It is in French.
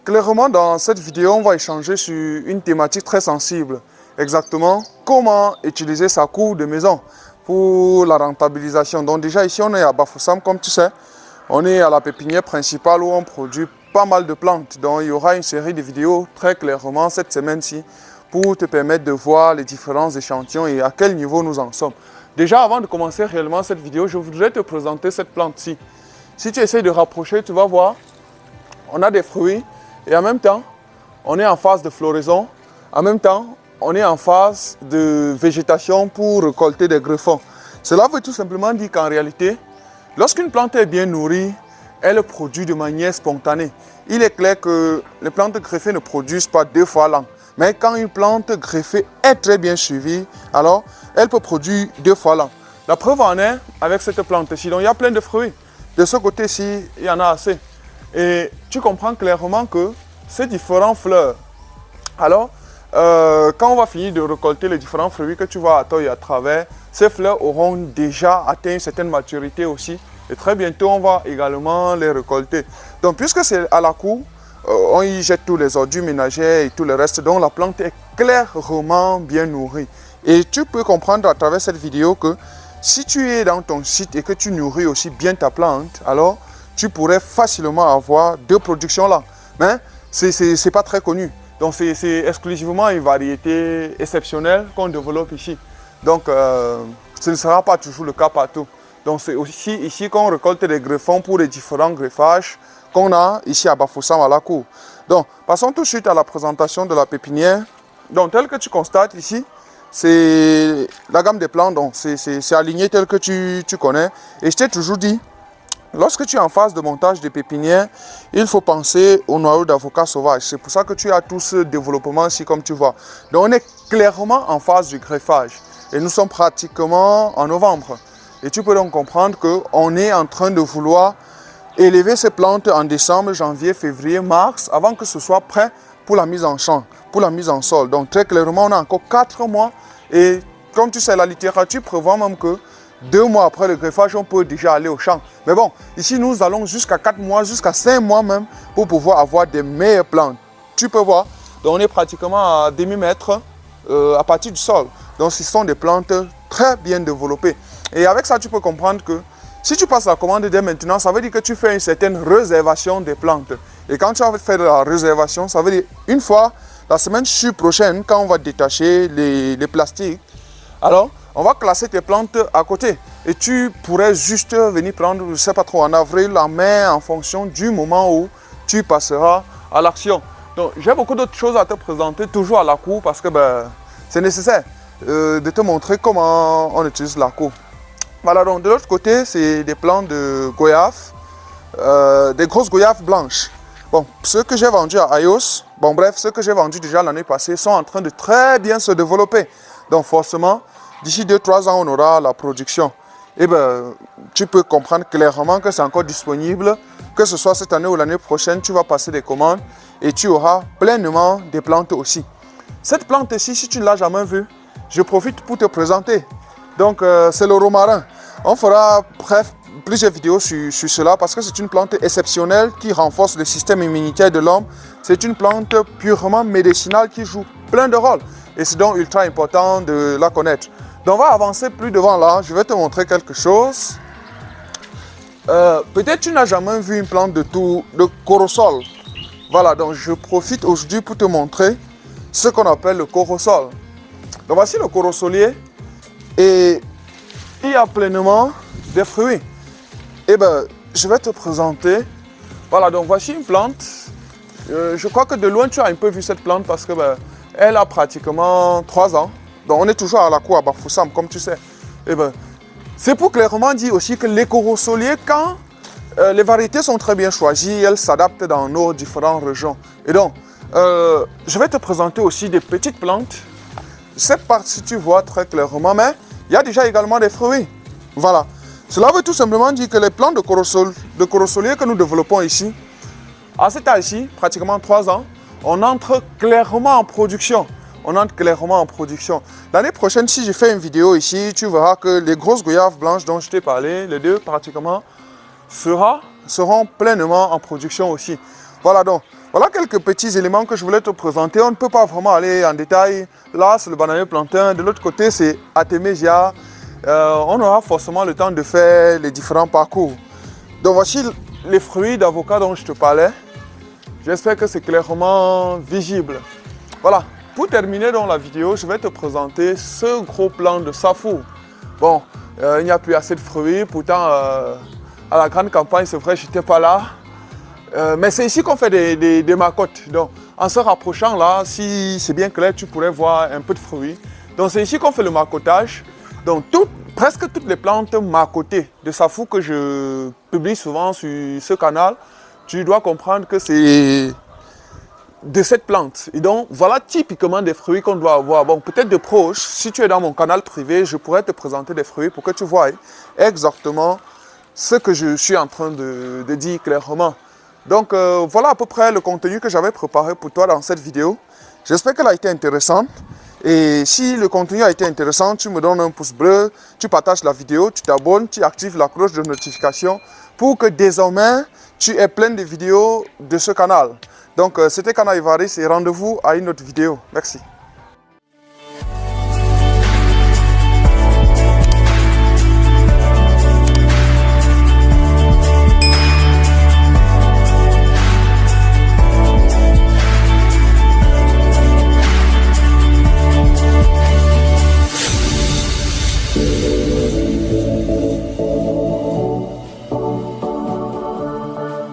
Clairement, dans cette vidéo, on va échanger sur une thématique très sensible. Exactement, comment utiliser sa cour de maison pour la rentabilisation. Donc déjà ici, on est à Bafoussam, comme tu sais. On est à la pépinière principale où on produit pas mal de plantes. Donc il y aura une série de vidéos très clairement cette semaine-ci pour te permettre de voir les différents échantillons et à quel niveau nous en sommes. Déjà, avant de commencer réellement cette vidéo, je voudrais te présenter cette plante-ci. Si tu essaies de rapprocher, tu vas voir, on a des fruits et en même temps, on est en phase de floraison. En même temps, on est en phase de végétation pour récolter des greffons. Cela veut tout simplement dire qu'en réalité, lorsqu'une plante est bien nourrie, elle produit de manière spontanée. Il est clair que les plantes greffées ne produisent pas 2 fois l'an. Mais quand une plante greffée est très bien suivie, alors elle peut produire 2 fois l'an. La preuve en est avec cette plante-ci. Donc il y a plein de fruits. De ce côté-ci, il y en a assez. Et tu comprends clairement que ces différents fleurs, alors quand on va finir de récolter les différents fruits que tu vas attendre à travers, ces fleurs auront déjà atteint une certaine maturité aussi. Et très bientôt, on va également les récolter. Donc puisque c'est à la cour, on y jette tous les ordures ménagères et tout le reste. Donc la plante est clairement bien nourrie. Et tu peux comprendre à travers cette vidéo que si tu es dans ton site et que tu nourris aussi bien ta plante, alors tu pourrais facilement avoir 2 productions là. Mais c'est pas très connu. Donc c'est exclusivement une variété exceptionnelle qu'on développe ici. Donc ce ne sera pas toujours le cas partout. Donc c'est aussi ici qu'on récolte des greffons pour les différents greffages qu'on a ici à Bafoussam à la cour. Donc passons tout de suite à la présentation de la pépinière. Donc tel que tu constates ici, c'est la gamme des plantes, donc c'est aligné tel que tu connais. Et je t'ai toujours dit, lorsque tu es en phase de montage de pépinière, il faut penser au noyau d'avocat sauvage. C'est pour ça que tu as tout ce développement ici comme tu vois. Donc on est clairement en phase du greffage. Et nous sommes pratiquement en novembre. Et tu peux donc comprendre qu'on est en train de vouloir élever ces plantes en décembre, janvier, février, mars, avant que ce soit prêt pour la mise en champ, pour la mise en sol. Donc très clairement, on a encore 4 mois. Et comme tu sais, la littérature prévoit même que 2 mois après le greffage, on peut déjà aller au champ. Mais bon, ici, nous allons jusqu'à 4 mois, jusqu'à 5 mois même, pour pouvoir avoir des meilleures plantes. Tu peux voir, donc on est pratiquement à demi-mètre à partir du sol. Donc ce sont des plantes très bien développées. Et avec ça, tu peux comprendre que si tu passes la commande dès maintenant, ça veut dire que tu fais une certaine réservation des plantes. Et quand tu vas faire la réservation, ça veut dire une fois, la semaine prochaine, quand on va détacher les plastiques, alors on va classer tes plantes à côté. Et tu pourrais juste venir prendre, je ne sais pas trop, en avril, en mai, en fonction du moment où tu passeras à l'action. Donc j'ai beaucoup d'autres choses à te présenter, toujours à la cour, parce que c'est nécessaire de te montrer comment on utilise la cour. Voilà, donc de l'autre côté, c'est des plants de goyave, des grosses goyaves blanches. Bon, ceux que j'ai vendus à Ayos, bon bref, ceux que j'ai vendus déjà l'année passée sont en train de très bien se développer. Donc forcément, d'ici 2-3 ans, on aura la production. Et tu peux comprendre clairement que c'est encore disponible, que ce soit cette année ou l'année prochaine, tu vas passer des commandes et tu auras pleinement des plantes aussi. Cette plante-ci, si tu ne l'as jamais vue, je profite pour te présenter. Donc c'est le romarin. On fera bref plusieurs vidéos sur cela parce que c'est une plante exceptionnelle qui renforce le système immunitaire de l'homme. C'est une plante purement médicinale qui joue plein de rôles et c'est donc ultra important de la connaître. Donc on va avancer plus devant là, je vais te montrer quelque chose. Peut-être tu n'as jamais vu une plante de corosol. Voilà, donc je profite aujourd'hui pour te montrer ce qu'on appelle le corosol. Donc voici le corosolier. Et il y a pleinement des fruits. Et je vais te présenter. Voilà, donc voici une plante. Je crois que de loin tu as un peu vu cette plante parce que elle a pratiquement 3 ans. Donc on est toujours à la cour à Bafoussam, comme tu sais. Et c'est pour clairement dire aussi que les corosoliers, quand les variétés sont très bien choisies, elles s'adaptent dans nos différentes régions. Et donc, je vais te présenter aussi des petites plantes. Cette partie, tu vois très clairement, mais il y a déjà également des fruits. Voilà. Cela veut tout simplement dire que les plantes de corosolier que nous développons ici, à cet âge-ci, pratiquement 3 ans, on entre clairement en production. On entre clairement en production. L'année prochaine, si je fais une vidéo ici, tu verras que les grosses goyaves blanches dont je t'ai parlé, les 2 pratiquement, seront pleinement en production aussi. Voilà donc. Voilà quelques petits éléments que je voulais te présenter. On ne peut pas vraiment aller en détail. Là, c'est le bananier plantain. De l'autre côté, c'est Artemisia. On aura forcément le temps de faire les différents parcours. Donc voici les fruits d'avocat dont je te parlais. J'espère que c'est clairement visible. Voilà. Pour terminer dans la vidéo, je vais te présenter ce gros plant de Safour. Bon, il n'y a plus assez de fruits. Pourtant, à la grande campagne, c'est vrai, je n'étais pas là. Mais c'est ici qu'on fait des macotes. Donc, en se rapprochant là, si c'est bien clair, tu pourrais voir un peu de fruits. Donc, c'est ici qu'on fait le macotage. Donc, presque toutes les plantes macotées de Safour que je publie souvent sur ce canal, tu dois comprendre que c'est de cette plante. Et donc, voilà typiquement des fruits qu'on doit avoir. Bon, peut-être de proche, si tu es dans mon canal privé, je pourrais te présenter des fruits pour que tu vois exactement ce que je suis en train de dire clairement. Donc, voilà à peu près le contenu que j'avais préparé pour toi dans cette vidéo. J'espère qu'elle a été intéressante. Et si le contenu a été intéressant, tu me donnes un pouce bleu, tu partages la vidéo, tu t'abonnes, tu actives la cloche de notification pour que désormais, tu aies plein de vidéos de ce canal. Donc, c'était Kana Ivaris et rendez-vous à une autre vidéo. Merci.